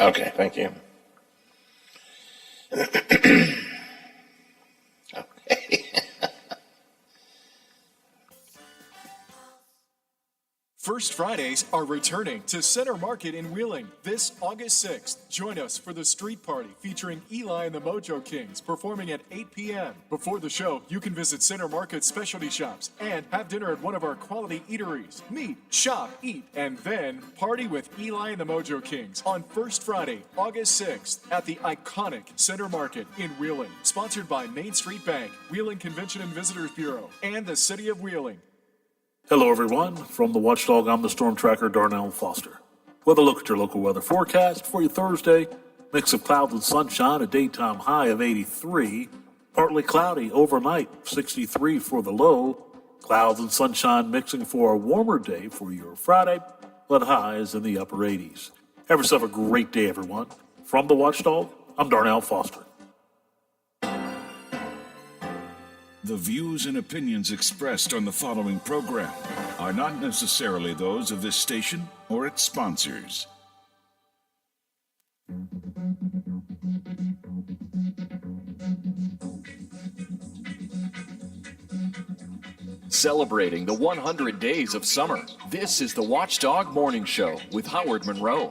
Okay, thank you. First Fridays are returning to Center Market in Wheeling this August 6th. Join us for the street party featuring Eli and the Mojo Kings performing at 8 p.m. Before the show, you can visit Center Market specialty shops and have dinner at one of our quality eateries. Meet, shop, eat, and then party with Eli and the Mojo Kings on First Friday, August 6th at the iconic Center Market in Wheeling. Sponsored by Main Street Bank, Wheeling Convention and Visitors Bureau, and the City of Wheeling. Hello, everyone. From the Watchdog, I'm the Storm Tracker, Darnell Foster. With a look at your local weather forecast for your Thursday. Mix of clouds and sunshine, a daytime high of 83. Partly cloudy overnight, 63 for the low. Clouds and sunshine mixing for a warmer day for your Friday, but highs in the upper 80s. Have yourself a great day, everyone. From the Watchdog, I'm Darnell Foster. The views and opinions expressed on the following program are not necessarily those of this station or its sponsors. Celebrating the 100 days of summer, this is the Watchdog Morning Show with Howard Monroe.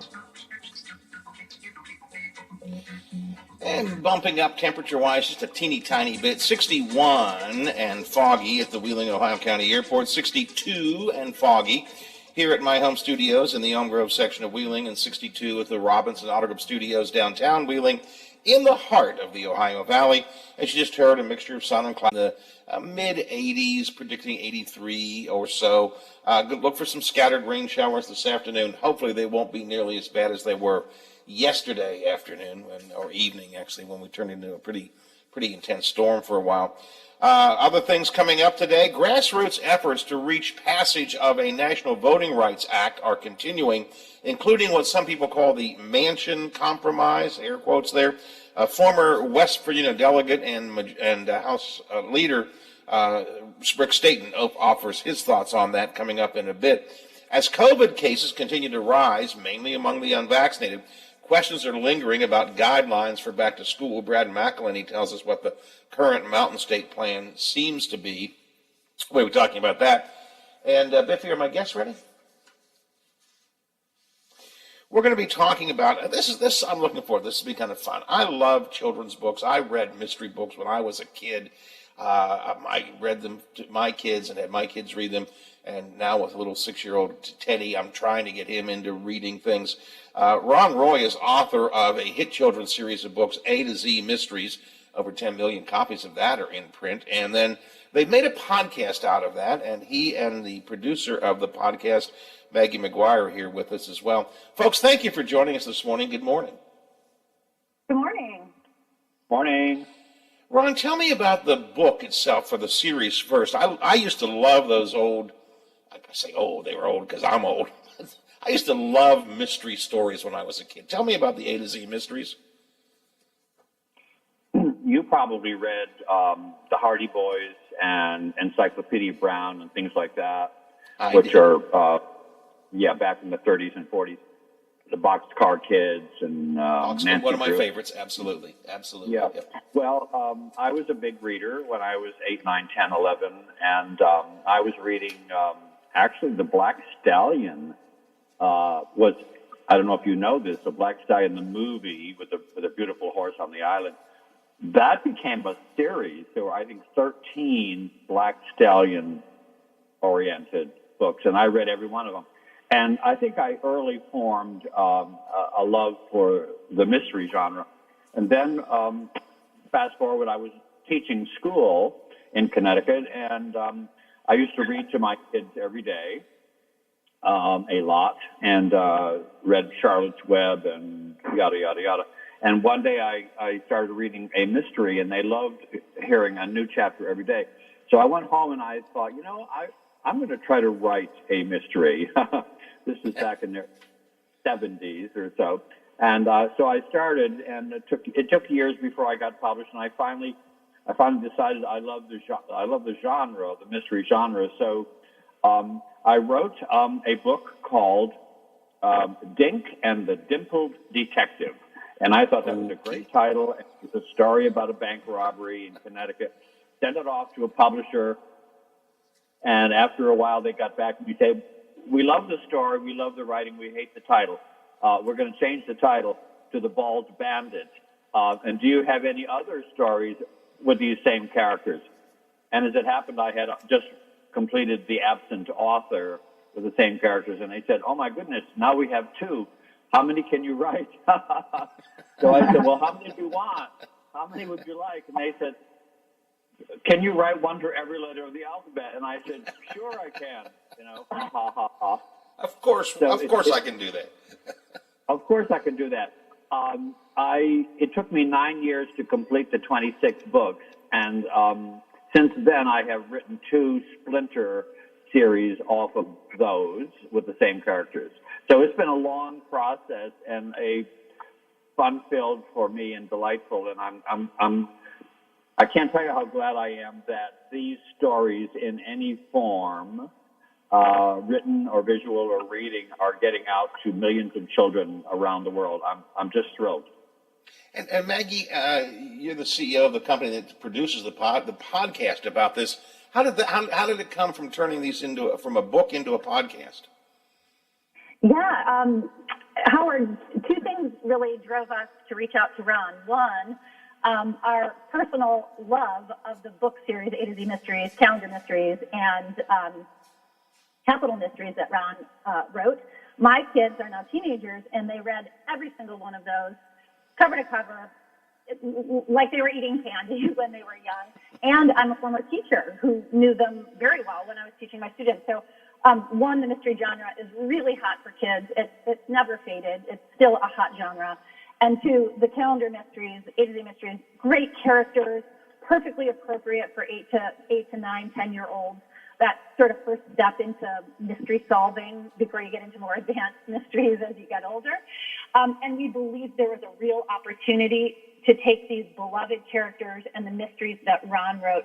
And bumping up temperature-wise just a teeny tiny bit, 61 and foggy at the Wheeling, Ohio County Airport, 62 and foggy here at my home studios in the Elm Grove section of Wheeling, and 62 at the Robinson Auto Group Studios downtown Wheeling in the heart of the Ohio Valley. As you just heard, a mixture of sun and cloud. The mid-80s, predicting 83 or so. Look for some scattered rain showers this afternoon. Hopefully they won't be nearly as bad as they were yesterday afternoon, or evening actually, when we turned into a pretty intense storm for a while. Other things coming up today: grassroots efforts to reach passage of a National Voting Rights Act are continuing, including what some people call the Manchin Compromise, air quotes there. Former West Virginia delegate and House leader Rick Staten offers his thoughts on that coming up in a bit. As COVID cases continue to rise, mainly among the unvaccinated, questions are lingering about guidelines for back to school. Brad McElhenney tells us what the current Mountain State plan seems to be. We were talking about that. And Biffy, are my guests ready? We're going to be talking about this. I'm looking forward. This will be kind of fun. I love children's books. I read mystery books when I was a kid. I read them to my kids and had my kids read them. And now with little 6-year-old Teddy, I'm trying to get him into reading things. Ron Roy is author of a hit children's series of books, A to Z Mysteries. Over 10 million copies of that are in print. And then they've made a podcast out of that, and he and the producer of the podcast, Maggie McGuire, are here with us as well. Folks, thank you for joining us this morning. Good morning. Good morning. Morning. Ron, tell me about the book itself for the series first. I used to love those old, I say old, they were old because I'm old. I used to love mystery stories when I was a kid. Tell me about the A to Z Mysteries. You probably read the Hardy Boys and Encyclopedia Brown and things like that, which are, back in the 30s and 40s. The Boxcar Kids and Nancy one of my favorites, absolutely. Yeah. Yep. Well, I was a big reader when I was 8, 9, 10, 11, and I was reading, actually, The Black Stallion was, I don't know if you know this, The Black Stallion, the movie with a beautiful horse on the island. That became a series. There were, I think, 13 Black Stallion-oriented books, and I read every one of them. And I think I early formed a love for the mystery genre. And then, fast forward, I was teaching school in Connecticut, and I used to read to my kids every day, a lot, and read Charlotte's Web and yada, yada, yada. And one day I started reading a mystery, and they loved hearing a new chapter every day. So I went home and I thought, I'm going to try to write a mystery. This is back in the 70s or so. And so I started, and it took years before I got published, and I finally decided I love the genre, the mystery genre. So I wrote a book called Dink and the Dimpled Detective. And I thought that was a great title. It was a story about a bank robbery in Connecticut. Sent it off to a publisher, and after a while they got back and said, we love the story, we love the writing, we hate the title. We're going to change the title to The Bald Bandit. And do you have any other stories with these same characters? And as it happened, I had just completed The Absent Author with the same characters, and they said, "Oh my goodness, now we have two. How many can you write?" So I said, "Well, how many do you want? How many would you like?" And they said, "Can you write one for every letter of the alphabet?" And I said, "Sure, I can." You know, ha ha ha ha. Of course, So I can do that. Of course, I can do that. It took me 9 years to complete the 26 books, and since then I have written 2 splinter series off of those with the same characters. So it's been a long process and a fun-filled for me and delightful. And I can't tell you how glad I am that these stories in any form, written or visual or reading, are getting out to millions of children around the world. I'm just thrilled. And Maggie, you're the CEO of the company that produces the podcast about this. How did it come from turning these from a book into a podcast? Yeah, Howard, 2 things really drove us to reach out to Ron. One, our personal love of the book series, A to Z Mysteries, Calendar Mysteries, and Capital Mysteries that Ron wrote. My kids are now teenagers, and they read every single one of those, cover to cover, like they were eating candy when they were young. And I'm a former teacher who knew them very well when I was teaching my students. So, one, the mystery genre is really hot for kids. It's never faded. It's still a hot genre. And 2, the calendar mysteries, A to Z Mysteries, great characters, perfectly appropriate for 8 to 9, 10-year-olds. That sort of first step into mystery solving before you get into more advanced mysteries as you get older. And we believed there was a real opportunity to take these beloved characters and the mysteries that Ron wrote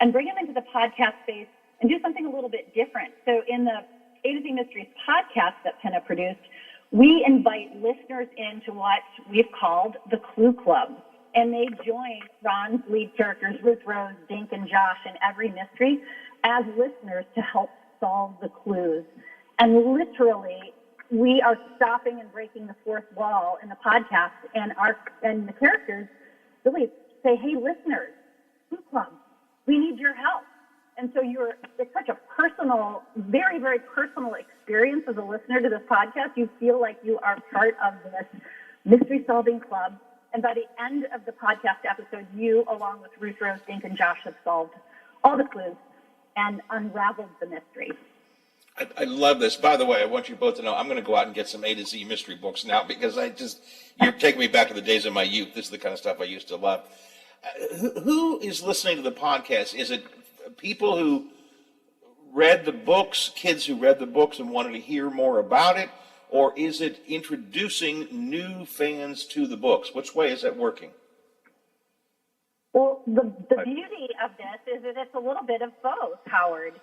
and bring them into the podcast space and do something a little bit different. So in the A to Z Mysteries podcast that Penna produced, we invite listeners into what we've called the Clue Club. And they join Ron's lead characters, Ruth Rose, Dink, and Josh, in every mystery as listeners to help solve the clues. And literally, we are stopping and breaking the fourth wall in the podcast, and the characters really say, "Hey, listeners, Clue Club, we need your help." And so it's such a personal, very, very personal experience as a listener to this podcast. You feel like you are part of this mystery solving club. And by the end of the podcast episode, you, along with Ruth Rose, Dink, and Josh, have solved all the clues and unraveled the mystery. I love this. By the way, I want you both to know I'm going to go out and get some A to Z mystery books now because you're taking me back to the days of my youth. This is the kind of stuff I used to love. Who is listening to the podcast? Is it people who read the books, kids who read the books and wanted to hear more about it? Or is it introducing new fans to the books? Which way is that working? Well, the beauty of this is that it's a little bit of both, Howard.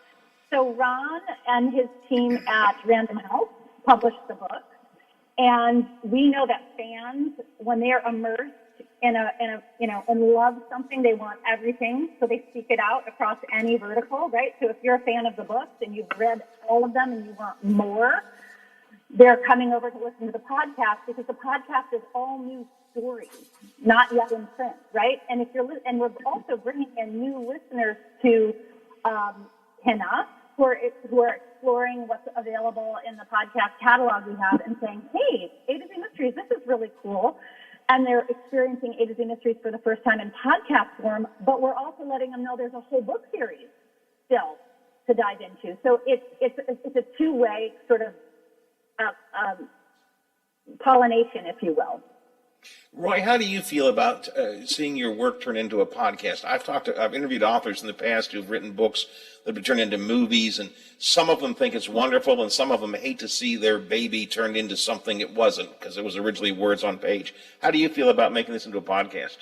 So Ron and his team at Random House published the book, and we know that fans, when they are immersed and love something, they want everything, so they seek it out across any vertical, right? So if you're a fan of the books and you've read all of them and you want more, they're coming over to listen to the podcast because the podcast is all new stories, not yet in print, right? And and we're also bringing in new listeners to Penna who are exploring what's available in the podcast catalog we have and saying, "Hey, A to Z Mysteries, this is really cool." And they're experiencing A to Z Mysteries for the first time in podcast form, but we're also letting them know there's a whole book series still to dive into. So it's a two-way sort of pollination, if you will. Roy, how do you feel about seeing your work turn into a podcast? I've interviewed authors in the past who've written books that have been turned into movies, and some of them think it's wonderful, and some of them hate to see their baby turned into something it wasn't because it was originally words on page. How do you feel about making this into a podcast?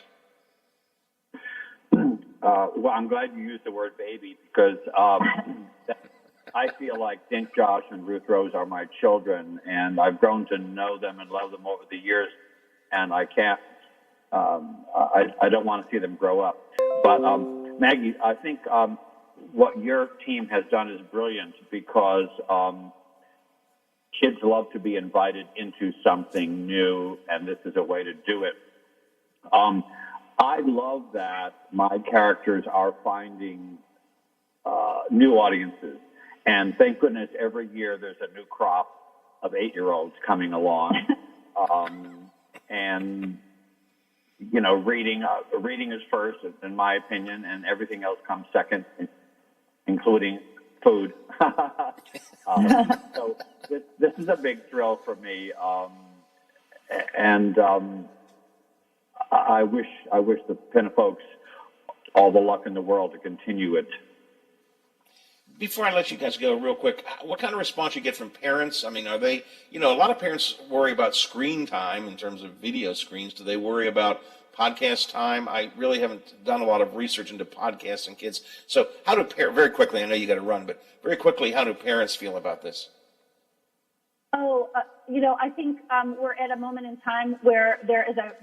Well, I'm glad you used the word baby because I feel like Dink, Josh, and Ruth Rose are my children, and I've grown to know them and love them over the years, and I can't, I don't want to see them grow up. But Maggie, I think what your team has done is brilliant because kids love to be invited into something new, and this is a way to do it. I love that my characters are finding new audiences. And thank goodness every year there's a new crop of 8-year-olds coming along. And, you know, reading is first, in my opinion, and everything else comes second, including food. So this is a big thrill for me. I wish the Pinna folks all the luck in the world to continue it. Before I let you guys go, real quick, what kind of response you get from parents? I mean, are they, you know, a lot of parents worry about screen time in terms of video screens. Do they worry about podcast time? I really haven't done a lot of research into podcasts and kids. So how do very quickly, I know you got to run, but very quickly, how do parents feel about this? You know, I think we're at a moment in time where there is a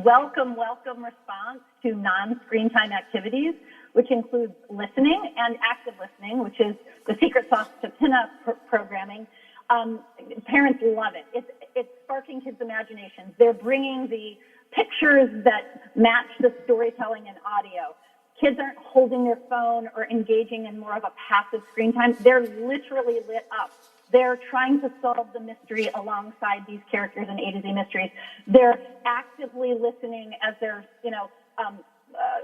welcome response to non-screen time activities, which includes listening and active listening, which is the secret sauce to Pinna programming. Parents love it. It's sparking kids' imaginations. They're bringing the pictures that match the storytelling in audio. Kids aren't holding their phone or engaging in more of a passive screen time. They're literally lit up. They're trying to solve the mystery alongside these characters in A to Z Mysteries. They're actively listening as they're, you know,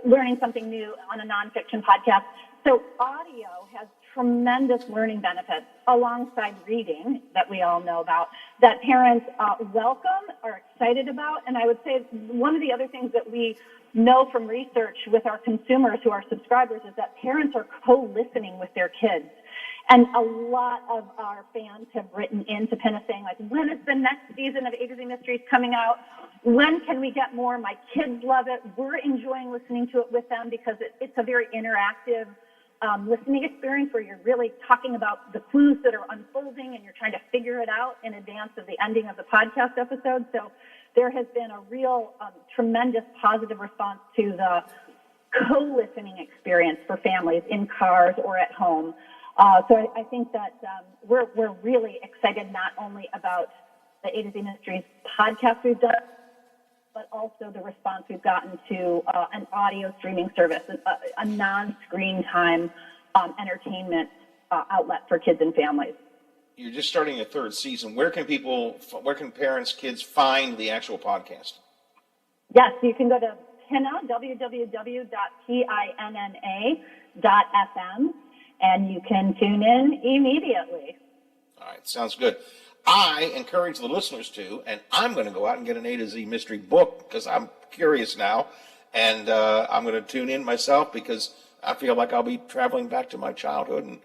learning something new on a nonfiction podcast. So audio has tremendous learning benefits alongside reading that we all know about, that parents welcome, are excited about. And I would say one of the other things that we know from research with our consumers who are subscribers is that parents are co-listening with their kids. And a lot of our fans have written in to Pinna saying, like, when is the next season of A to Z Mysteries coming out? When can we get more? My kids love it. We're enjoying listening to it with them because it's a very interactive listening experience where you're really talking about the clues that are unfolding and you're trying to figure it out in advance of the ending of the podcast episode. So there has been a real tremendous positive response to the co-listening experience for families in cars or at home. So I think that we're really excited not only about the A to Z Mysteries podcast we've done, but also the response we've gotten to an audio streaming service, a non-screen time entertainment outlet for kids and families. You're just starting a third season. Where can parents, kids find the actual podcast? Yes, you can go to Pinna, www.pinna.fm. And you can tune in immediately. All right, sounds good. I encourage the listeners to, and I'm going to go out and get an A to Z mystery book because I'm curious now, and I'm going to tune in myself because I feel like I'll be traveling back to my childhood, and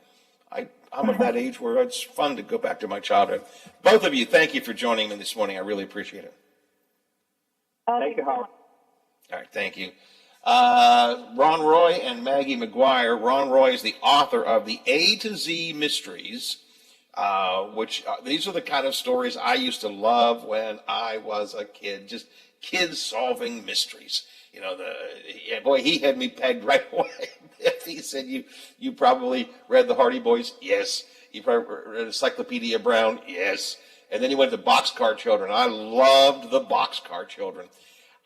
I'm of that age where it's fun to go back to my childhood. Both of you, thank you for joining me this morning. I really appreciate it. Thank you, Howard. All right, thank you. Ron Roy and Maggie McGuire. Ron Roy is the author of the A to Z Mysteries, which these are the kind of stories I used to love when I was a kid, just kids solving mysteries. You know, he had me pegged right away. If he said you probably read the Hardy Boys, yes. You probably read Encyclopedia Brown, yes. And then you went to Boxcar Children. I loved the Boxcar Children.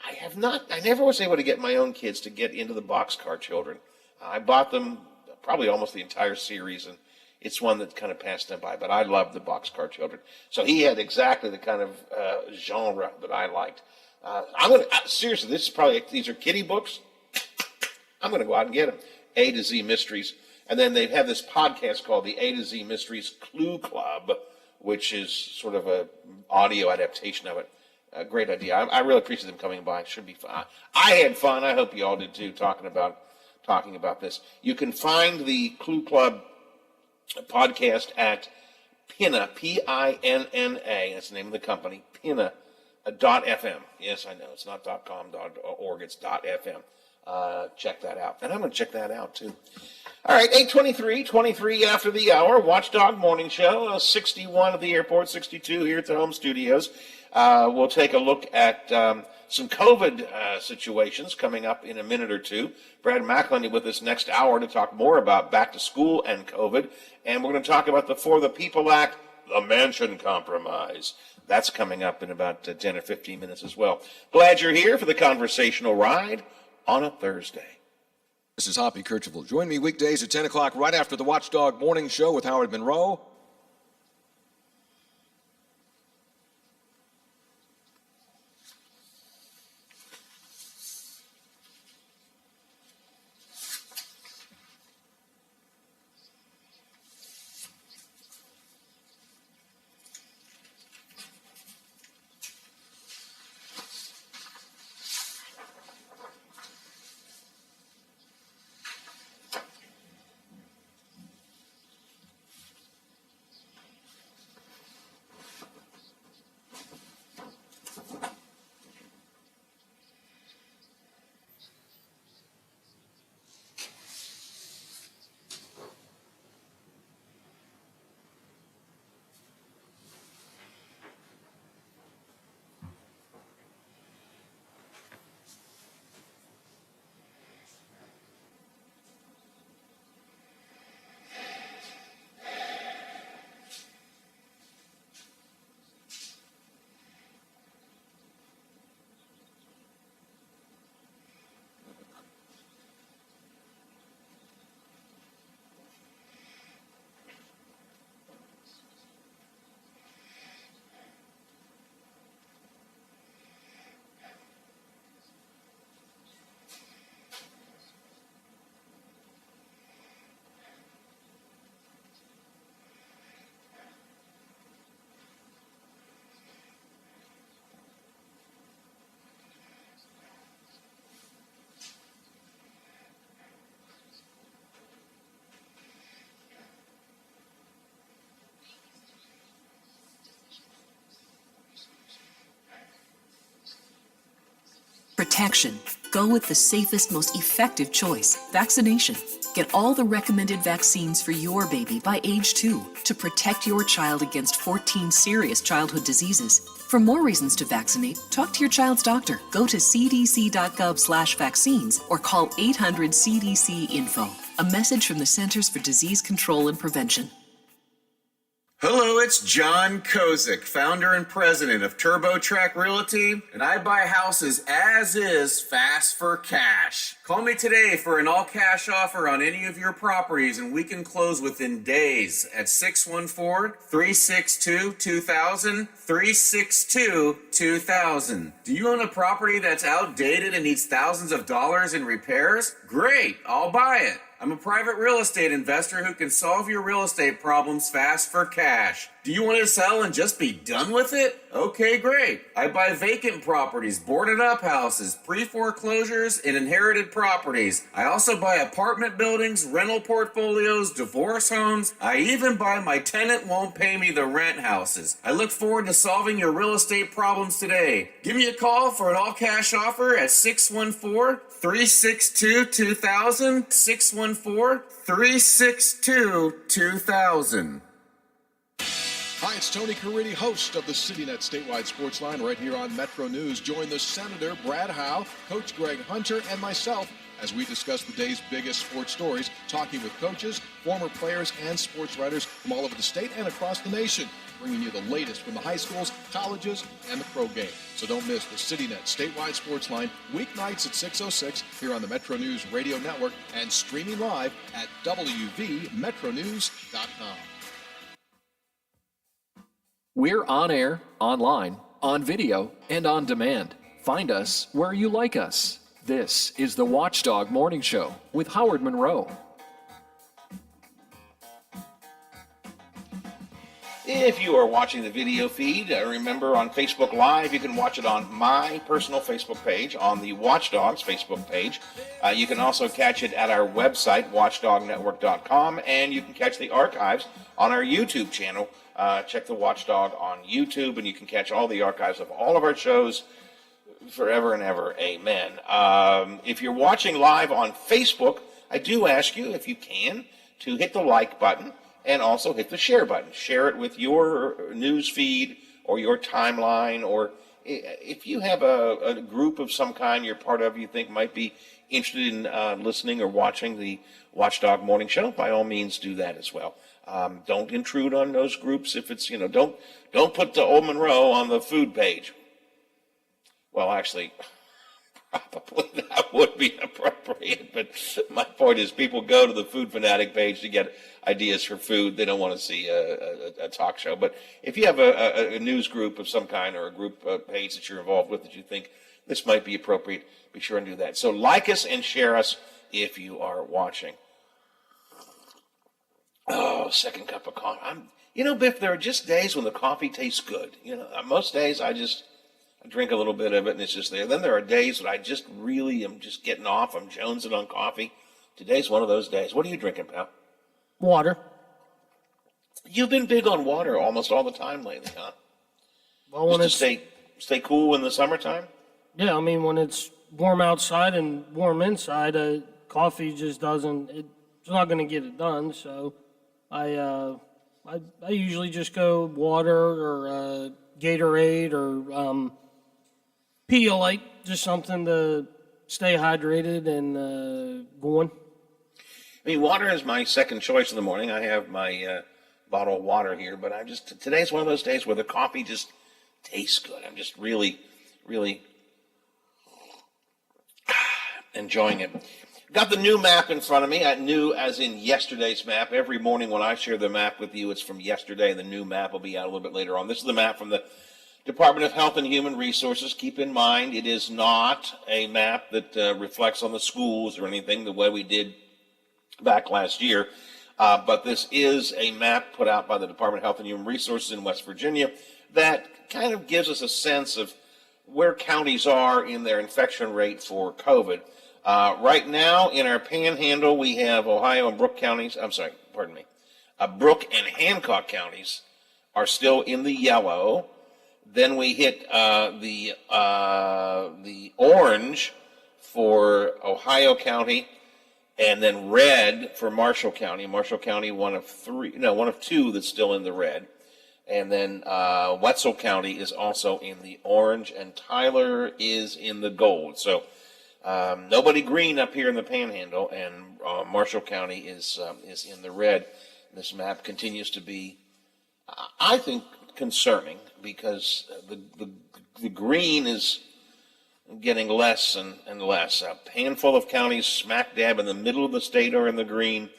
I never was able to get my own kids to get into the Boxcar Children. I bought them probably almost the entire series, and it's one that kind of passed them by, but I loved the Boxcar Children. So he had exactly the kind of genre that I liked. Seriously, these are kiddie books. I'm going to go out and get them. A to Z Mysteries. And then they have this podcast called the A to Z Mysteries Clue Club, which is sort of an audio adaptation of it. A great idea. I really appreciate them coming by. It should be fun. I had fun. I hope you all did too, talking about this. You can find the Clue Club podcast at Pinna, P-I-N-N-A. That's the name of the company. Pinna.fm. Yes, I know. It's not .com.org. It's .fm. Check that out. And I'm going to check that out too. All right, 23 after the hour. Watchdog Morning Show. 61 at the airport, 62 here at the home studios. We'll take a look at some COVID situations coming up in a minute or two. Brad McElhenney with us next hour to talk more about back to school and COVID. And we're going to talk about the For the People Act The Mansion Compromise. That's coming up in about 10 or 15 minutes as well. Glad you're here for the conversational ride on a Thursday. This is Hoppy Kercheval. Join me weekdays at 10 o'clock right after the Watchdog Morning Show with Howard Monroe. Protection. Go with the safest, most effective choice, vaccination. Get all the recommended vaccines for your baby by age 2 to protect your child against 14 serious childhood diseases. For more reasons to vaccinate, talk to your child's doctor. Go to cdc.gov/vaccines or call 800-CDC-INFO. A message from the Centers for Disease Control and Prevention. Hello, it's John Kozik, founder and president of TurboTrack Realty, and I buy houses as is, fast for cash. Call me today for an all-cash offer on any of your properties, and we can close within days at 614-362-2000, 362-2000. Do you own a property that's outdated and needs thousands of dollars in repairs? Great, I'll buy it. I'm a private real estate investor who can solve your real estate problems fast for cash. Do you want to sell and just be done with it? Okay, great. I buy vacant properties, boarded up houses, pre-foreclosures, and inherited properties. I also buy apartment buildings, rental portfolios, divorce homes. I even buy my tenant won't pay me the rent houses. I look forward to solving your real estate problems today. Give me a call for an all-cash offer at 614-362-2000, 614-362-2000. Hi, it's Tony Caridi, host of the CityNet Statewide Sports Line right here on Metro News. Join the Senator, Brad Howe, Coach Greg Hunter, and myself as we discuss the day's biggest sports stories, talking with coaches, former players, and sports writers from all over the state and across the nation, bringing you the latest from the high schools, colleges, and the pro game. So don't miss the CityNet Statewide Sports Line weeknights at 6:06 here on the Metro News Radio Network and streaming live at wvmetronews.com. We're on air, online, on video, and on demand. Find us where you like us. This is the Watchdog Morning Show with Howard Monroe. If you are watching the video feed, remember on Facebook Live, you can watch it on my personal Facebook page, on the Watchdogs Facebook page. You can also catch it at our website, watchdognetwork.com, and you can catch the archives on our YouTube channel. Check the Watchdog on YouTube, and you can catch all the archives of all of our shows forever and ever. Amen. If you're watching live on Facebook, I do ask you, if you can, to hit the like button and also hit the share button. Share it with your news feed or your timeline, or if you have a group of some kind you're part of you think might be interested in listening or watching the Watchdog Morning Show, by all means do that as well. Don't intrude on those groups if it's, don't put the Old Monroe on the food page. Well, actually, probably that would be appropriate, but my point is people go to the Food Fanatic page to get ideas for food. They don't want to see a talk show. But if you have a news group of some kind or a group page that you're involved with that you think this might be appropriate, be sure and do that. So like us and share us if you are watching. Oh, second cup of coffee. Biff, there are just days when the coffee tastes good. Most days I drink a little bit of it and it's just there. Then there are days that I just really am just getting off. I'm jonesing on coffee. Today's one of those days. What are you drinking, pal? Water. You've been big on water almost all the time lately, huh? Well, when just to stay cool in the summertime? Yeah, I mean, when it's warm outside and warm inside, coffee just doesn't, it's not going to get it done. So I usually just go water or Gatorade or Pedialyte, just something to stay hydrated and going. I mean, water is my second choice in the morning. I have my bottle of water here, but today's one of those days where the coffee just tastes good. I'm just really, really enjoying it. Got the new map in front of me. New as in yesterday's map. Every morning when I share the map with you, it's from yesterday. The new map will be out a little bit later on. This is the map from the Department of Health and Human Resources. Keep in mind, it is not a map that reflects on the schools or anything the way we did back last year. But this is a map put out by the Department of Health and Human Resources in West Virginia that kind of gives us a sense of where counties are in their infection rate for COVID. Right now, in our panhandle, we have Ohio and Brooke counties. Brooke and Hancock counties are still in the yellow. Then we hit the orange for Ohio County, and then red for Marshall County. Marshall County, one of two that's still in the red. And then Wetzel County is also in the orange, and Tyler is in the gold. So nobody green up here in the Panhandle, and Marshall County is in the red. This map continues to be, I think, concerning because the green is getting less and less. A handful of counties smack dab in the middle of the state are in the green.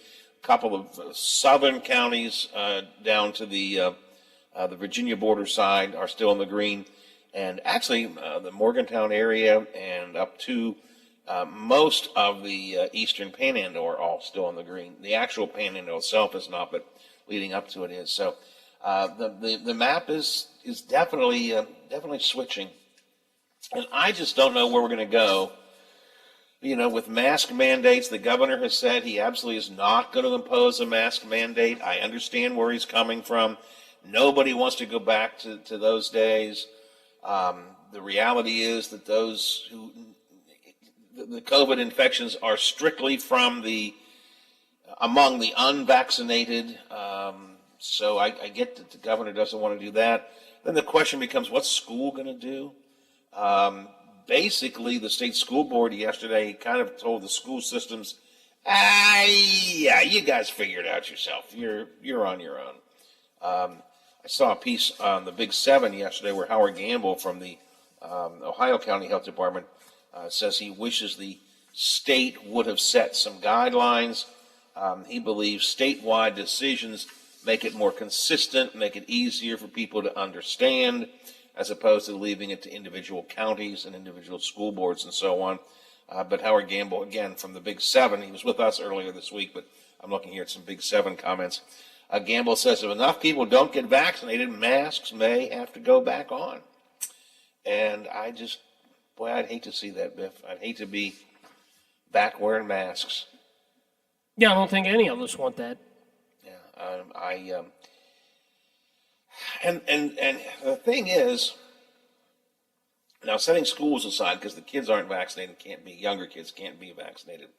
A couple of southern counties down to the Virginia border side are still in the green. And actually, the Morgantown area and up to most of the eastern Panhandle are all still in the green. The actual Panhandle itself is not, but leading up to it is. So the map is definitely switching. And I just don't know where we're going to go. With mask mandates, the governor has said he absolutely is not going to impose a mask mandate. I understand where he's coming from. Nobody wants to go back to those days. The reality is that the COVID infections are strictly among the unvaccinated. So I get that the governor doesn't want to do that. Then the question becomes, what's school going to do? Basically, the state school board yesterday kind of told the school systems, yeah, you guys figure it out yourself. You're on your own. I saw a piece on the Big Seven yesterday where Howard Gamble from the Ohio County Health Department says he wishes the state would have set some guidelines. He believes statewide decisions make it more consistent, make it easier for people to understand, as opposed to leaving it to individual counties and individual school boards and so on. But Howard Gamble, again, from the Big Seven, he was with us earlier this week, but I'm looking here at some Big Seven comments. Gamble says if enough people don't get vaccinated, masks may have to go back on. And I'd hate to see that, Biff. I'd hate to be back wearing masks. Yeah, I don't think any of us want that. Yeah, and the thing is, now setting schools aside, because the kids aren't vaccinated, younger kids can't be vaccinated.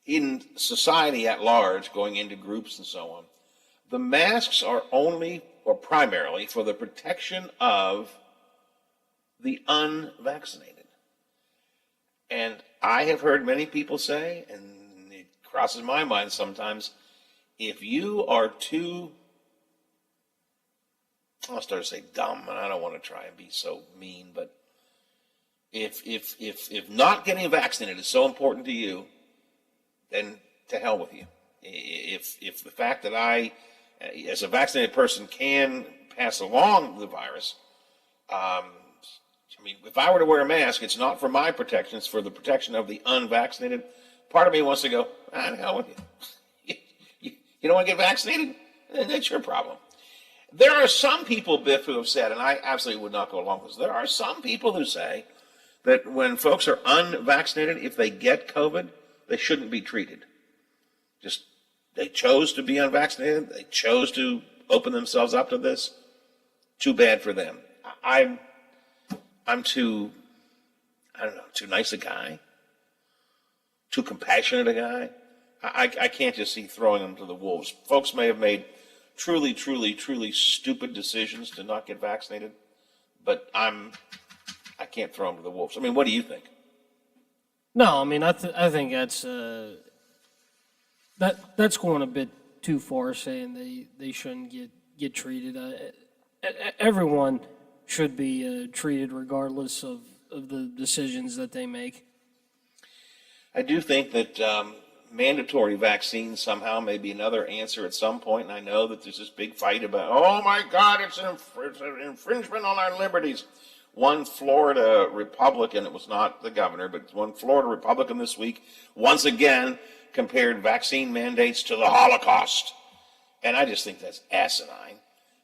In society at large, going into groups and so on, the masks are only or primarily for the protection of the unvaccinated. And I have heard many people say, and it crosses my mind sometimes, if you are too, I'll start to say dumb, and I don't want to try and be so mean, but if not getting vaccinated is so important to you, then to hell with you. If the fact that I, as a vaccinated person, can pass along the virus, I mean, if I were to wear a mask, it's not for my protection, it's for the protection of the unvaccinated. Part of me wants to go, to hell with you. You don't want to get vaccinated? That's your problem. There are some people, Biff, who have said, and I absolutely would not go along with this, there are some people who say that when folks are unvaccinated, if they get COVID, they shouldn't be treated. Just, they chose to be unvaccinated. They chose to open themselves up to this. Too bad for them. I'm too, I don't know, too nice a guy, too compassionate a guy. I can't just see throwing them to the wolves. Folks may have made truly, truly, truly stupid decisions to not get vaccinated, but I can't throw them to the wolves. I mean, what do you think? No, I mean, I think that's that's going a bit too far, saying they shouldn't get treated. Everyone should be treated regardless of the decisions that they make. I do think that mandatory vaccines somehow may be another answer at some point, and I know that there's this big fight about, oh my God, it's an infringement on our liberties. One Florida Republican, it was not the governor, but one Florida Republican this week, once again compared vaccine mandates to the Holocaust. And I just think that's asinine.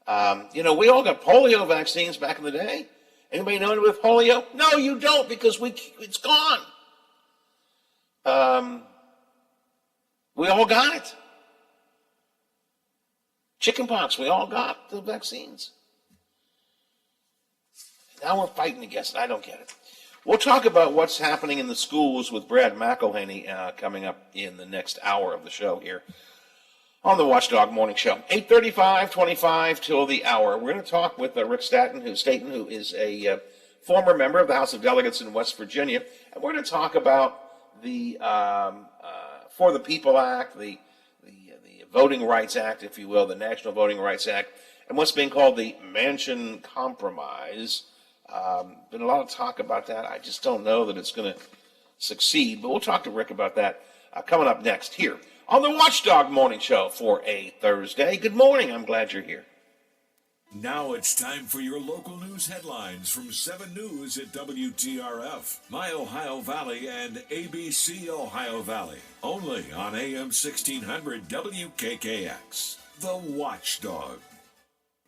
We all got polio vaccines back in the day. Anybody know anyone with polio? No, you don't, because it's gone. We all got it. Chickenpox, we all got the vaccines. Now we're fighting against it. I don't get it. We'll talk about what's happening in the schools with Brad McElhaney coming up in the next hour of the show here on the Watchdog Morning Show. 8:35, 25 till the hour. We're going to talk with Rick Staten, who is a former member of the House of Delegates in West Virginia. And we're going to talk about the For the People Act, the Voting Rights Act, if you will, the National Voting Rights Act, and what's being called the Manchin Compromise. Been a lot of talk about that. I just don't know that it's going to succeed, but we'll talk to Rick about that coming up next here on the Watchdog Morning Show for a Thursday. Good morning. I'm glad you're here. Now it's time for your local news headlines from 7 News at WTRF, My Ohio Valley, and ABC Ohio Valley. Only on AM 1600 WKKX. The Watchdog.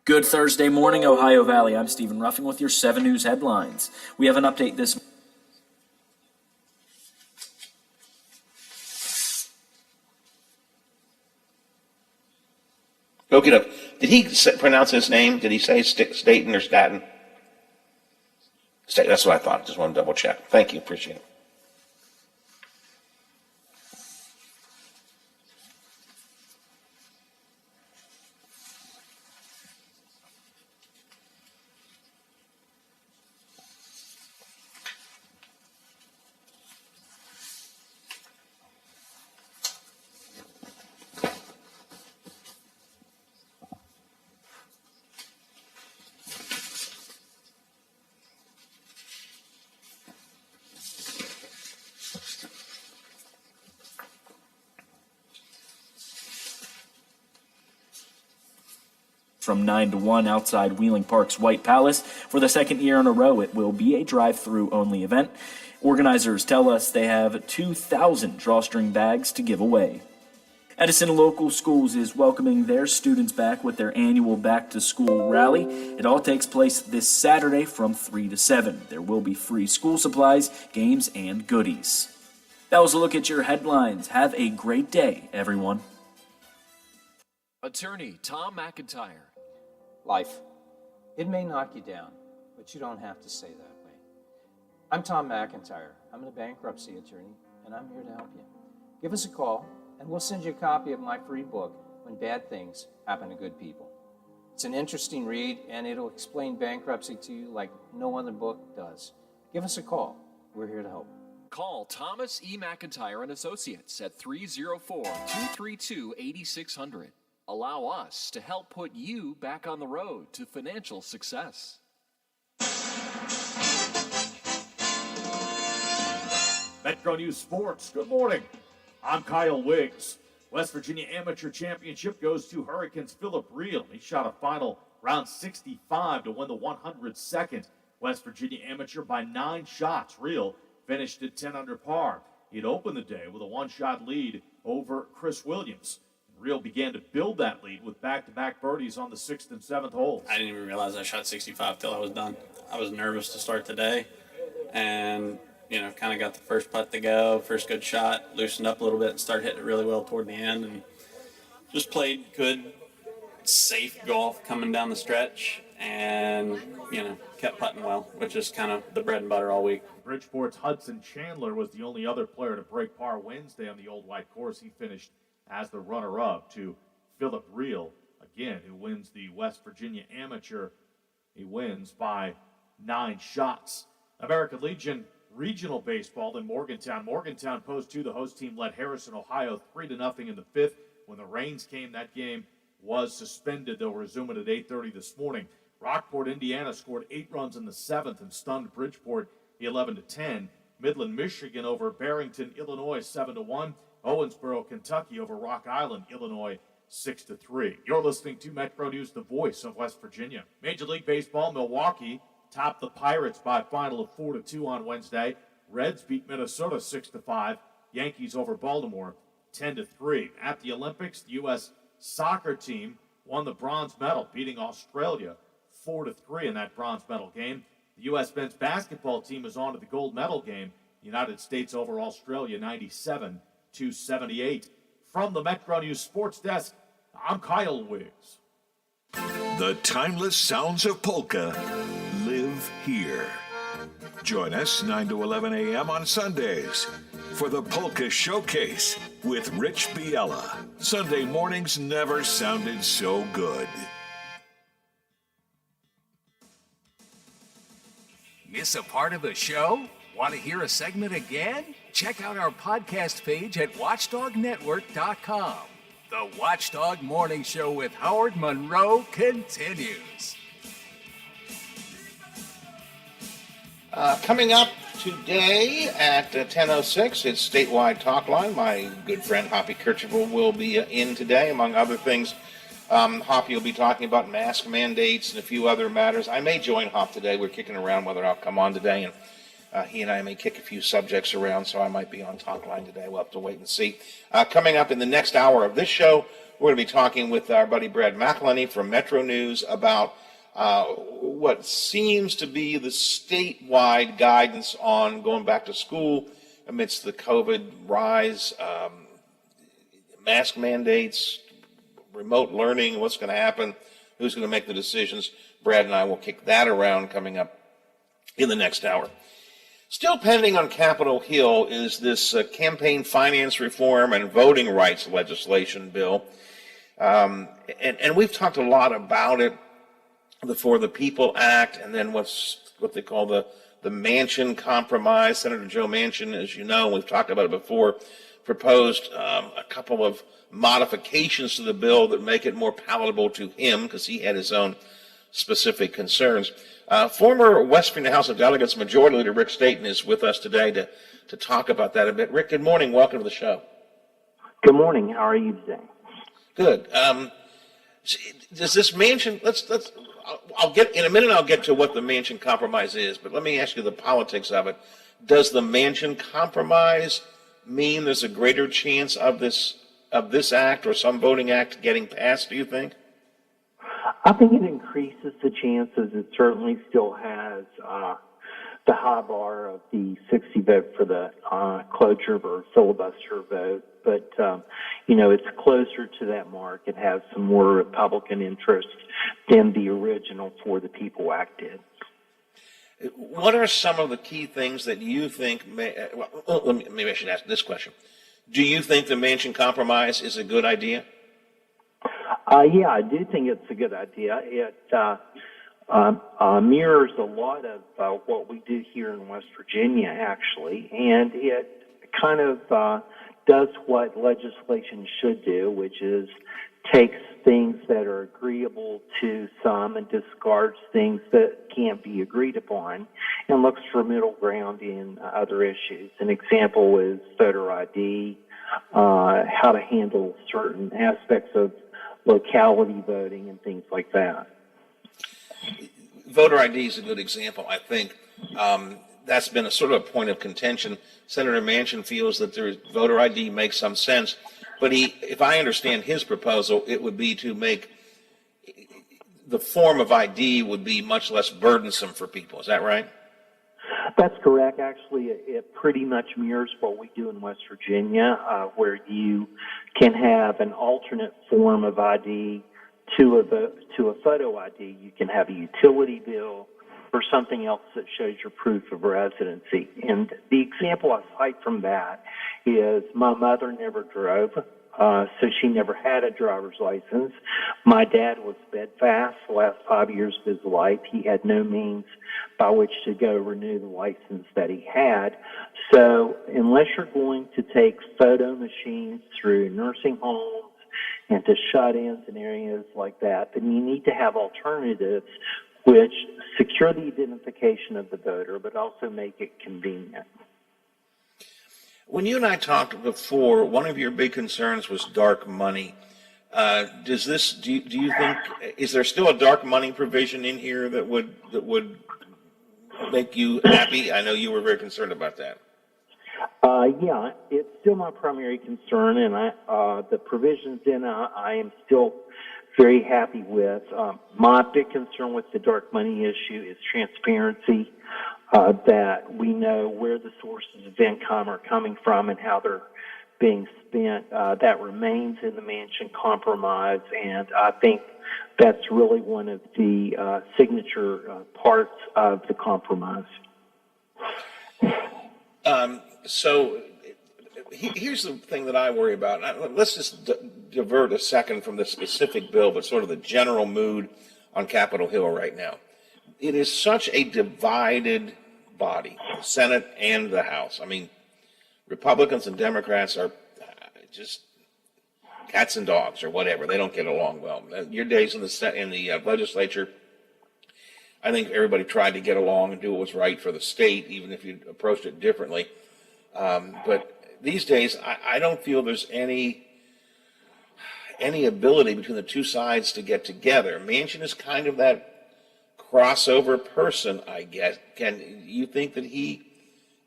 Good Thursday morning, Ohio Valley. I'm Stephen Ruffing with your 7 News headlines. We have an update this Okay, did he pronounce his name? Did he say Staten or Staten? That's what I thought. Just want to double check. Thank you. Appreciate it. from 9 to 1 outside Wheeling Park's White Palace. For the second year in a row, it will be a drive-through only event. Organizers tell us they have 2,000 drawstring bags to give away. Edison Local Schools is welcoming their students back with their annual back-to-school rally. It all takes place this Saturday from 3 to 7. There will be free school supplies, games, and goodies. That was a look at your headlines. Have a great day, everyone. Attorney Tom McIntyre. Life. It may knock you down, but you don't have to stay that way. I'm Tom McIntyre. I'm a bankruptcy attorney, and I'm here to help you. Give us a call, and we'll send you a copy of my free book, When Bad Things Happen to Good People. It's an interesting read, and it'll explain bankruptcy to you like no other book does. Give us a call. We're here to help. Call Thomas E. McIntyre and Associates at 304-232-8600. Allow us to help put you back on the road to financial success. Metro News Sports, good morning. I'm Kyle Wiggs. West Virginia Amateur Championship goes to Hurricanes Philip Reel. He shot a final round 65 to win the 102nd West Virginia Amateur by 9 shots. Reel finished at 10 under par. He'd opened the day with a one-shot lead over Chris Williams. Reel began to build that lead with back-to-back birdies on the 6th and 7th holes. I didn't even realize I shot 65 till I was done. I was nervous to start the day, and kind of got the first putt to go, first good shot, loosened up a little bit and started hitting it really well toward the end, and just played good, safe golf coming down the stretch, and kept putting well, which is kind of the bread and butter all week. Bridgeport's Hudson Chandler was the only other player to break par Wednesday on the Old White Course. He finished as the runner-up to Philip Reel, again, who wins the West Virginia Amateur. He wins by 9 shots. American Legion Regional Baseball in Morgantown. Morgantown Post 2, the host team led Harrison, Ohio 3-0 in the 5th. When the rains came, that game was suspended. They'll resume it at 8:30 this morning. Rockport, Indiana scored 8 runs in the 7th and stunned Bridgeport 11-10. Midland, Michigan over Barrington, Illinois 7-1. Owensboro, Kentucky over Rock Island, Illinois 6-3. You're listening to Metro News, the voice of West Virginia. Major League Baseball, Milwaukee topped the Pirates by a final of 4-2 on Wednesday. Reds beat Minnesota 6-5. Yankees over Baltimore 10-3. At the Olympics, the U.S. soccer team won the bronze medal, beating Australia 4-3 in that bronze medal game. The U.S. men's basketball team is on to the gold medal game. United States over Australia 97-78. From the Metro News Sports Desk, I'm Kyle Wiggs. The timeless sounds of polka live here. Join us 9 to 11 a.m. on Sundays for the Polka Showcase with Rich Biella. Sunday mornings never sounded so good. Miss a part of the show? Want to hear a segment again? Check out our podcast page at watchdognetwork.com. The Watchdog Morning Show with Howard Monroe continues. Coming up today at 10:06, it's Statewide Talk Line. My good friend Hoppy Kercheval will be in today, among other things. Hoppy will be talking about mask mandates and a few other matters. I may join Hop today. We're kicking around whether I'll come on today, and he and I may kick a few subjects around, so I might be on Talk Line today. We'll have to wait and see. Coming up in the next hour of this show, we're going to be talking with our buddy Brad McElhenney from Metro News about what seems to be the statewide guidance on going back to school amidst the COVID rise, mask mandates, remote learning, what's going to happen, who's going to make the decisions. Brad and I will kick that around coming up in the next hour. Still pending on Capitol Hill is this campaign finance reform and voting rights legislation bill. And we've talked a lot about it, the For the People Act, and then what they call the Manchin Compromise. Senator Joe Manchin, as you know, we've talked about it before, proposed a couple of modifications to the bill that make it more palatable to him because he had his own specific concerns. Former West Virginia House of Delegates Majority Leader Rick Staten is with us today to talk about that a bit. Rick, good morning. Welcome to the show. Good morning. How are you today? Good. Does this Manchin? I'll get in a minute. I'll get to what the Manchin Compromise is, but let me ask you the politics of it. Does the Manchin Compromise mean there's a greater chance of this act or some voting act getting passed? Do you think? I think it increases the chances. It certainly still has the high bar of the 60 vote for the cloture or filibuster vote. But, it's closer to that mark. It has some more Republican interest than the original For the People Act did. What are some of the key things that you think maybe I should ask this question. Do you think the Manchin Compromise is a good idea? Yeah, I do think it's a good idea. It mirrors a lot of what we do here in West Virginia, actually, and it kind of does what legislation should do, which is takes things that are agreeable to some and discards things that can't be agreed upon, and looks for middle ground in other issues. An example is voter ID, how to handle certain aspects of locality voting and things like that. Voter ID is a good example, I think. That's been a sort of a point of contention. Senator Manchin feels that voter ID makes some sense, but if I understand his proposal, it would be to make the form of ID would be much less burdensome for people. Is that right? That's correct. Actually, it pretty much mirrors what we do in West Virginia, where you can have an alternate form of ID to a photo ID. You can have a utility bill or something else that shows your proof of residency. And the example I cite from that is my mother never drove, so she never had a driver's license. My dad was bedfast the last 5 years of his life. He had no means by which to go renew the license that he had. So unless you're going to take photo machines through nursing homes and to shut-ins and areas like that, then you need to have alternatives which secure the identification of the voter, but also make it convenient. When you and I talked before, one of your big concerns was dark money. Do you think, is there still a dark money provision in here that would make you happy? I know you were very concerned about that. Yeah, it's still my primary concern, and the provisions in I am still very happy with. My big concern with the dark money issue is transparency, that we know where the sources of income are coming from and how they're being spent. That remains in the Manchin compromise, and I think that's really one of the signature parts of the compromise. So here's the thing that I worry about. Let's just divert a second from the specific bill, but sort of the general mood on Capitol Hill right now. It is such a divided body, the Senate and the House. I mean, Republicans and Democrats are just cats and dogs or whatever. They don't get along well. Your days in the legislature, I think everybody tried to get along and do what was right for the state, even if you approached it differently. But these days, I don't feel there's any ability between the two sides to get together. Manchin is kind of that crossover person, I guess. Can you think that he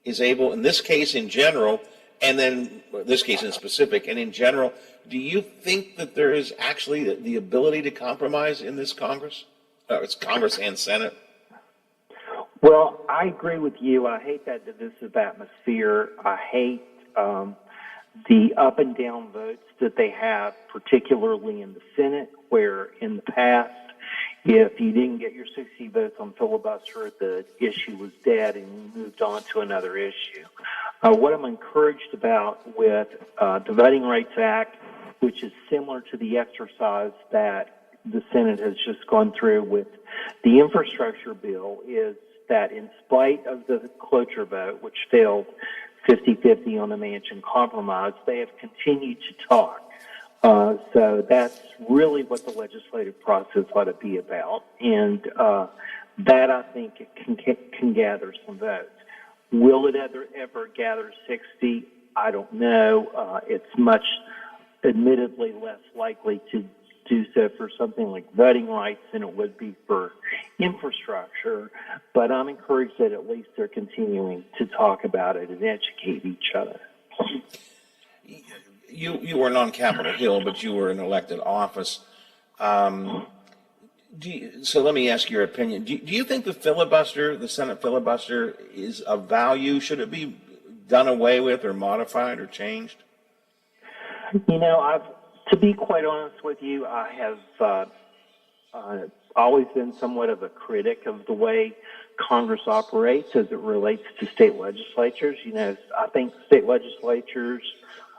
is able, in this case in general, and then this case in specific, and in general, do you think that there is actually the ability to compromise in this Congress? It's Congress and Senate. Well, I agree with you. I hate that divisive atmosphere. I hate the up and down votes that they have, particularly in the Senate, where in the past, if you didn't get your 60 votes on filibuster, the issue was dead and you moved on to another issue. What I'm encouraged about with the Voting Rights Act, which is similar to the exercise that the Senate has just gone through with the infrastructure bill, is that in spite of the cloture vote, which failed 50-50 on the Manchin compromise, they have continued to talk. So that's really what the legislative process ought to be about, and that I think can gather some votes. Will it ever gather 60? I don't know. It's much, admittedly, less likely to do so for something like voting rights than it would be for infrastructure, but I'm encouraged that at least they're continuing to talk about it and educate each other. You weren't on Capitol Hill, but you were in elected office. So let me ask your opinion. Do you think the filibuster, the Senate filibuster, is of value? Should it be done away with or modified or changed? You know, to be quite honest with you, I have always been somewhat of a critic of the way Congress operates as it relates to state legislatures. You know, I think state legislatures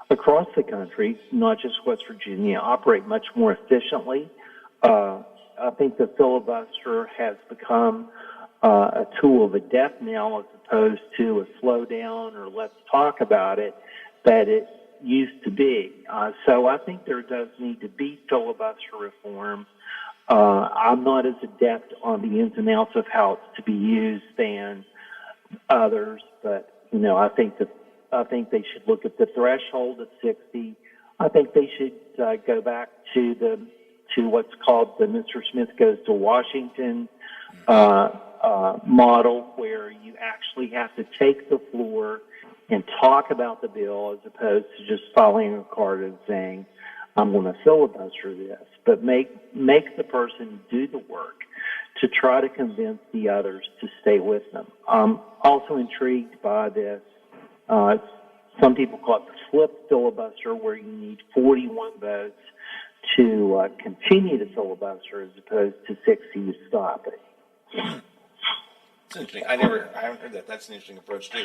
across the country, not just West Virginia, operate much more efficiently, I think the filibuster has become a tool of a death knell as opposed to a slow down or let's talk about it that it used to be. So I think there does need to be filibuster reform. I'm not as adept on the ins and outs of how it's to be used than others, but I think they should look at the threshold of 60. I think they should go back to what's called the Mr. Smith Goes to Washington model, where you actually have to take the floor and talk about the bill as opposed to just filing a card and saying, I'm going to filibuster this. But make the person do the work to try to convince the others to stay with them. I'm also intrigued by this. Some people call it the flip filibuster, where you need 41 votes to continue to filibuster as opposed to 60 to stop it. It's interesting. I haven't heard that. That's an interesting approach too.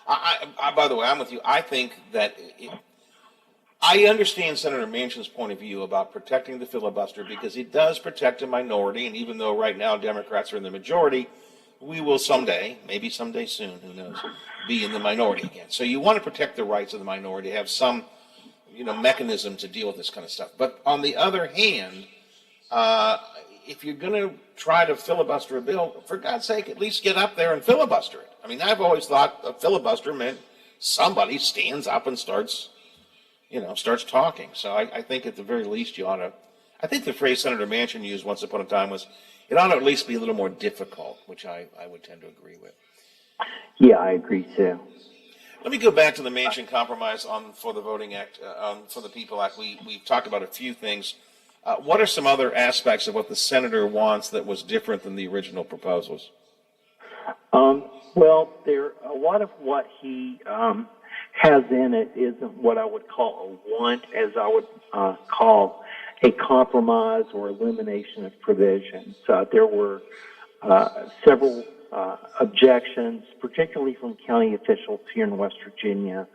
I by the way, I'm with you. I think that I understand Senator Manchin's point of view about protecting the filibuster because it does protect a minority, and even though right now Democrats are in the majority, we will someday, maybe someday soon, who knows, be in the minority again. So you want to protect the rights of the minority, have some, mechanism to deal with this kind of stuff. But on the other hand, if you're going to try to filibuster a bill, for God's sake, at least get up there and filibuster it. I mean, I've always thought a filibuster meant somebody stands up and starts talking. So I think at the very least you ought to, I think the phrase Senator Manchin used once upon a time was, it ought to at least be a little more difficult, which I would tend to agree with. Yeah, I agree too. Let me go back to the Manchin Compromise for the Voting Act, for the People Act. We've talked about a few things. What are some other aspects of what the senator wants that was different than the original proposals? Well, a lot of what he has in it isn't what I would call a want, as I would call a compromise or elimination of provisions. There were several objections, particularly from county officials here in West Virginia,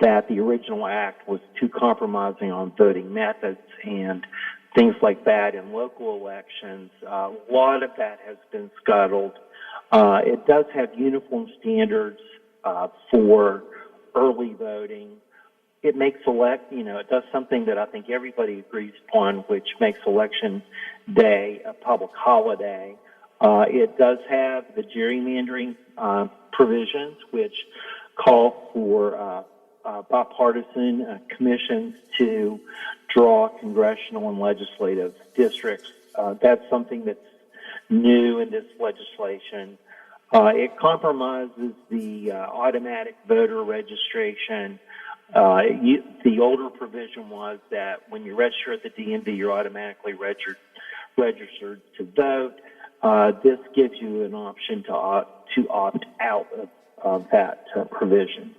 that the original act was too compromising on voting methods and things like that in local elections. A lot of that has been scuttled. It does have uniform standards for early voting. It makes it does something that I think everybody agrees upon, which makes Election Day a public holiday. It does have the gerrymandering provisions, which call for bipartisan commissions to draw congressional and legislative districts. That's something that's new in this legislation. It compromises the automatic voter registration. The older provision was that when you register at the DMV, you're automatically registered to vote. This gives you an option to opt out of that provision.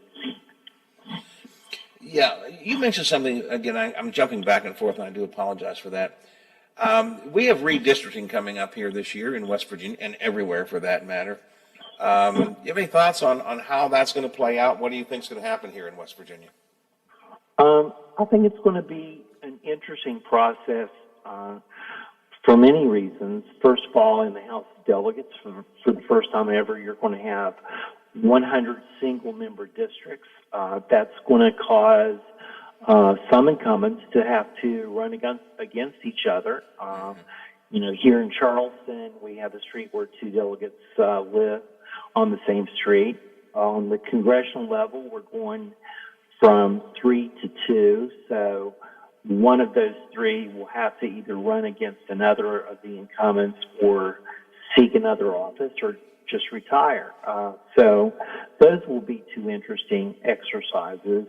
Yeah, you mentioned something, again, I'm jumping back and forth, and I do apologize for that. We have redistricting coming up here this year in West Virginia, and everywhere for that matter. You have any thoughts on how that's going to play out? What do you think is going to happen here in West Virginia? I think it's going to be an interesting process for many reasons. First of all, in the House of Delegates, for the first time ever, you're going to have 100 single-member districts. That's going to cause some incumbents to have to run against each other. Here in Charleston, we have a street where two delegates live on the same street. On the congressional level, we're going from 3 to 2, so one of those three will have to either run against another of the incumbents or seek another office or just retire. So those will be two interesting exercises.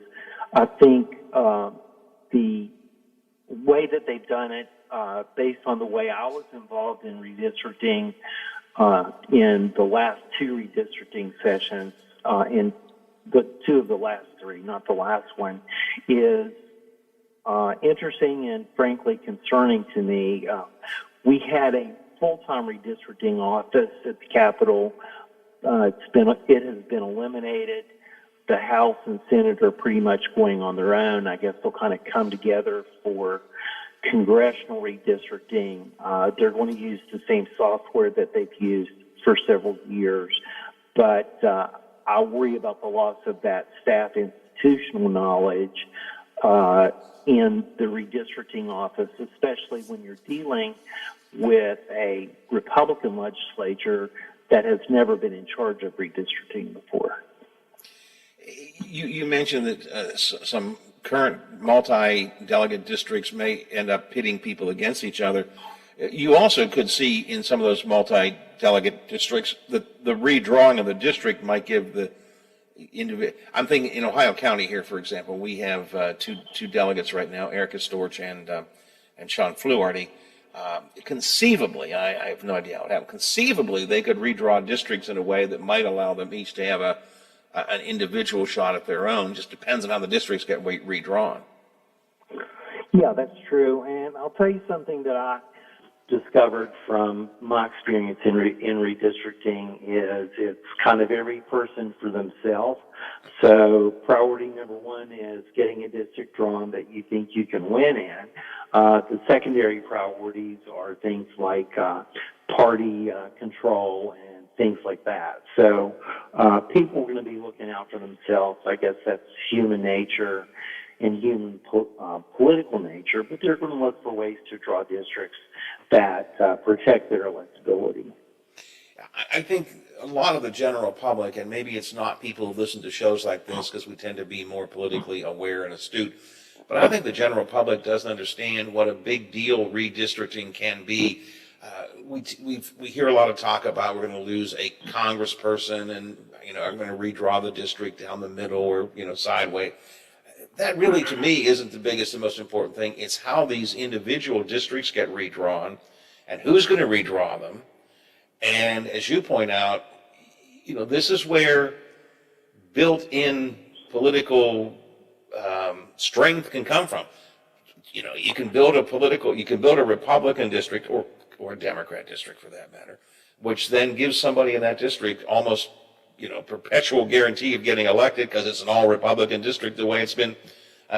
I think the way that they've done it, based on the way I was involved in redistricting in the last two redistricting sessions, in the two of the last three, not the last one, is interesting and frankly concerning to me. We had a full-time redistricting office at the Capitol. It has been eliminated. The House and Senate are pretty much going on their own. I guess they'll kind of come together for congressional redistricting. They're going to use the same software that they've used for several years, but I worry about the loss of that staff institutional knowledge in the redistricting office, especially when you're dealing with a Republican legislature that has never been in charge of redistricting before. You mentioned that some current multi-delegate districts may end up pitting people against each other. You also could see in some of those multi-delegate districts that the redrawing of the district might give the individual. I'm thinking in Ohio County here, for example, we have two delegates right now, Erica Storch and Sean Fluharty. Conceivably, I have no idea how it happened. Conceivably, they could redraw districts in a way that might allow them each to have an individual shot at their own. Just depends on how the districts get redrawn. Yeah, that's true. And I'll tell you something that I discovered from my experience in redistricting is it's kind of every person for themselves. So priority number one is getting a district drawn that you think you can win in. The secondary priorities are things like party control and things like that. So people are going to be looking out for themselves. I guess that's human nature and human political nature, but they're going to look for ways to draw districts that protect their electability. I think a lot of the general public, and maybe it's not people who listen to shows like this because we tend to be more politically aware and astute, but I think the general public doesn't understand what a big deal redistricting can be. We hear a lot of talk about we're going to lose a congressperson and, I'm going to redraw the district down the middle or, sideways. That really, to me, isn't the biggest and most important thing. It's how these individual districts get redrawn and who's going to redraw them. And as you point out, this is where built-in political strength can come from. You can build a Republican district or a Democrat district for that matter, which then gives somebody in that district almost perpetual guarantee of getting elected because it's an all Republican district the way it's been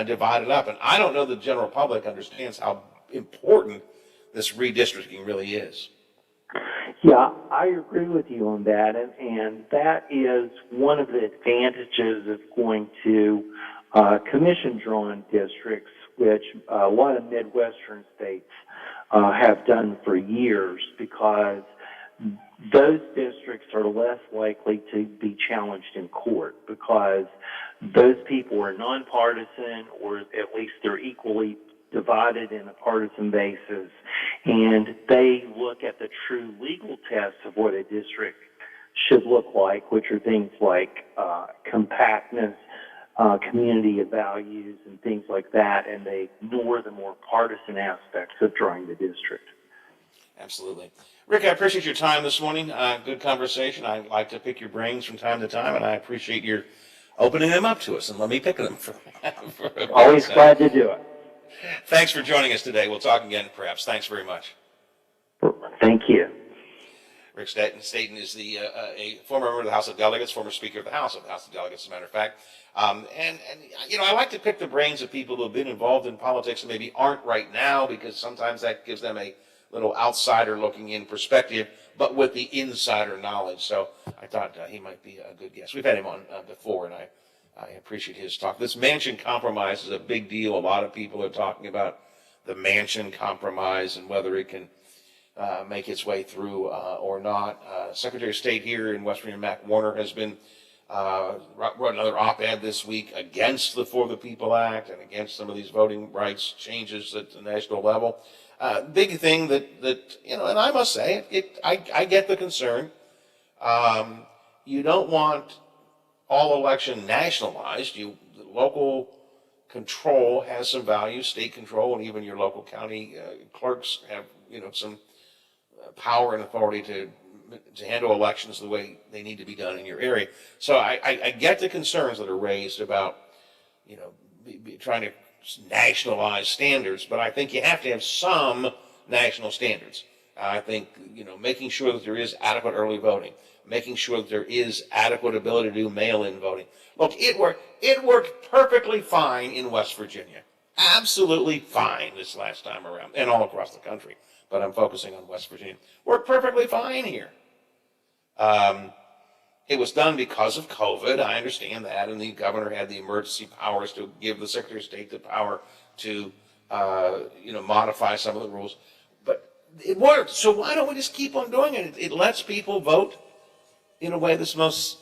divided up. And I don't know the general public understands how important this redistricting really is. Yeah, I agree with you on that. And that is one of the advantages of going to commission-drawn districts, which a lot of Midwestern states have done for years, because those districts are less likely to be challenged in court because those people are nonpartisan, or at least they're equally divided in a partisan basis, and they look at the true legal tests of what a district should look like, which are things like compactness, community of values, and things like that, and they ignore the more partisan aspects of drawing the district. Absolutely. Rick, I appreciate your time this morning. Good conversation. I like to pick your brains from time to time, and I appreciate your opening them up to us and let me pick them for Always glad to do it. Thanks for joining us today. We'll talk again, perhaps. Thanks very much. Thank you. Rick Staten is a former member of the House of Delegates, former Speaker of the House of Delegates, as a matter of fact. And I like to pick the brains of people who have been involved in politics and maybe aren't right now, because sometimes that gives them a little outsider looking in perspective, but with the insider knowledge. So I thought he might be a good guest. We've had him on before, and I appreciate his talk. This Manchin compromise is a big deal. A lot of people are talking about the Manchin compromise and whether it can make its way through or not. Secretary of State here in West Virginia, Mac Warner, has been wrote another op-ed this week against the For the People Act and against some of these voting rights changes at the national level. Big thing that and I must say, I get the concern. You don't want all election nationalized. The local control has some value, state control, and even your local county clerks have some power and authority to handle elections the way they need to be done in your area. So I get the concerns that are raised about trying to nationalize standards, but I think you have to have some national standards. I think making sure that there is adequate early voting, making sure that there is adequate ability to do mail-in voting. Look, it worked perfectly fine in West Virginia. absolutely fine this last time around, and all across the country, but I'm focusing on West Virginia. Worked perfectly fine here. It was done because of COVID. I understand that, and the governor had the emergency powers to give the Secretary of State the power to, modify some of the rules. But it worked. So why don't we just keep on doing it? It lets people vote in a way that's most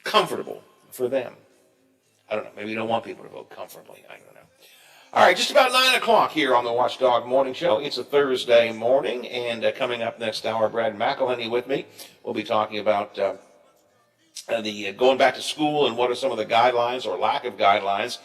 comfortable for them. I don't know. Maybe you don't want people to vote comfortably. I don't know. All right, just about 9 o'clock here on the Watchdog Morning Show. It's a Thursday morning, and coming up next hour, Brad McElhenney with me. We'll be talking about the going back to school and what are some of the guidelines or lack of guidelines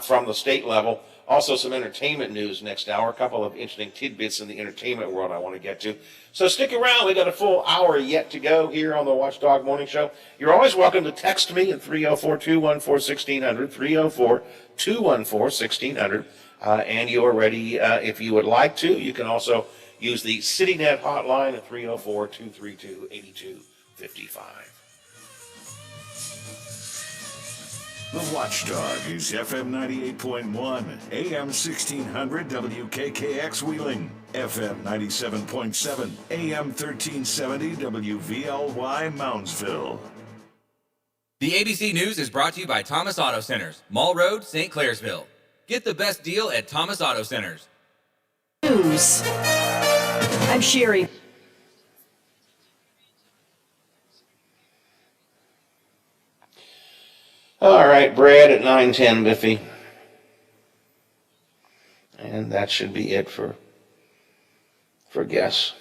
from the state level. Also, some entertainment news next hour. A couple of interesting tidbits in the entertainment world I want to get to. So stick around. We got a full hour yet to go here on the Watchdog Morning Show. You're always welcome to text me at 304-214-1600, 304-214-1600. And you're ready if you would like to. You can also use the CityNet hotline at 304-232-8255. The Watchdog is FM 98.1, AM 1600 WKKX Wheeling, FM 97.7, AM 1370 WVLY Moundsville. The ABC News is brought to you by Thomas Auto Centers, Mall Road, St. Clairsville. Get the best deal at Thomas Auto Centers. News. I'm Sherry. All right, Brad at 9:10, Biffy. And that should be it for guess.